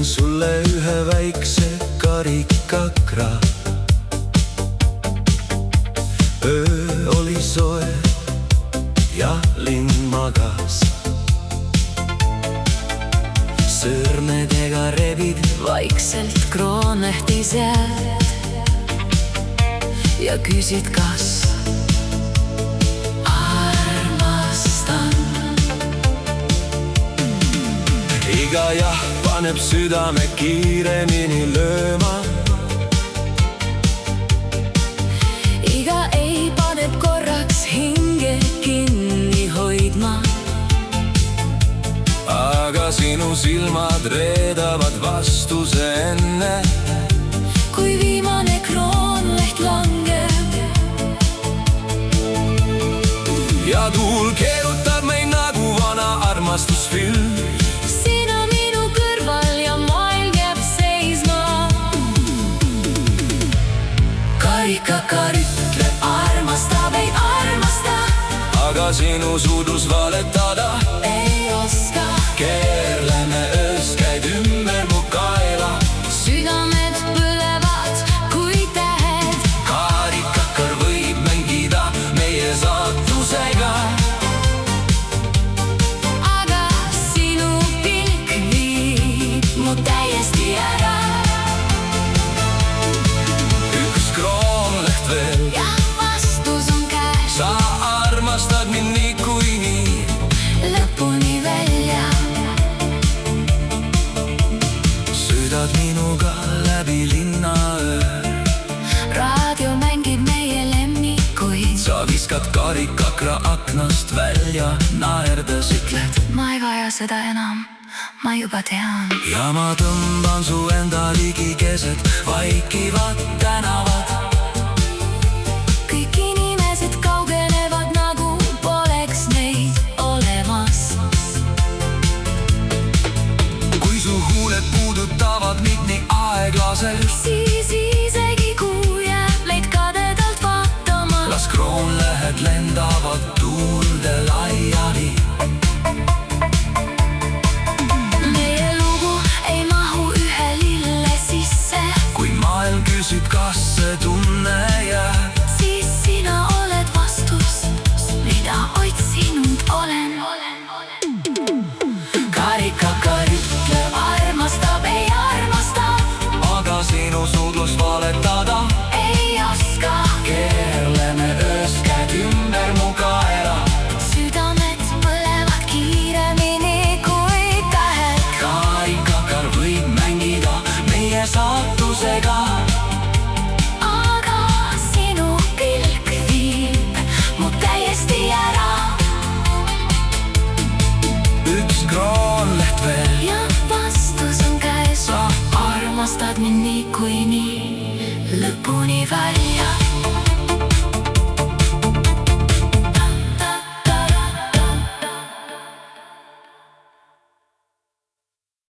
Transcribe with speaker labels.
Speaker 1: sulle ühe väikse karikakra. Öö oli soe ja linn magas. Sõrmedega rebid
Speaker 2: vaikselt kroonehtised ja küsid, kas armastan.
Speaker 1: iga jah paneb südame kiiremini lööma.
Speaker 2: Iga ei paneb korraks hinge kinni hoidma.
Speaker 1: Aga sinu silmad reedavad vastuse enne,
Speaker 2: kui viimane kroonleht langeb.
Speaker 1: ja tuul keerutab meid nagu vana armastusfilm.
Speaker 2: Sina minu kõrval ja maailm jääb seisma. Karikakar ütleb armastab, ei armasta,
Speaker 1: aga sinu suudlus valetada
Speaker 2: ei oska.
Speaker 1: Keerleme öös, käid ümber mu kaela.
Speaker 2: Südamed põlevad kui tähed.
Speaker 1: Karikakar võib mängida meie saatusega,
Speaker 2: aga sinu pilk viib mu täiesti ära.
Speaker 1: üks kroonleht veel,
Speaker 2: Ja vastus on käes,
Speaker 1: sa armastad mind niikuinii.
Speaker 2: lõpuni välja.
Speaker 1: Sõidad minuga läbi linna öö,
Speaker 2: Raadio mängib meie lemmikuid.
Speaker 1: sa viskad karikakra aknast välja, naerdes ütled
Speaker 2: Ma ei vaja seda enam, ma juba tean.
Speaker 1: ja ma tõmban su enda ligi keset vaikivad tänavad.
Speaker 2: Kõik inimesed kaugenevad nagu poleks neid olemas.
Speaker 1: kui su huuled puudutavad mind nii aeglaselt,
Speaker 2: Siis isegi kuu jääb meid kadedalt vaatama.
Speaker 1: las kroonlehed lendavad tuulde laiali.
Speaker 2: Meie lugu ei mahu ühe lille sisse.
Speaker 1: kui maailm küsib, kas see tunne jääb,
Speaker 2: Siis sina oled vastus, mida otsinud olen. Karikakar ütleb armastab, ei armasta,
Speaker 1: aga sinu suudlus valetada.
Speaker 2: ei oska.
Speaker 1: Keerleme öös, käed ümber mu kaela.
Speaker 2: Südamed põlevad kiiremini kui tähed.
Speaker 1: Karikakar võib mängida meie saatusega,
Speaker 2: Aga sinu pilk viib mu täiesti ära.
Speaker 1: üks kroonleht veel,
Speaker 2: Ja vastus on käes, sa armastad mind niikuinii lõpuni välja.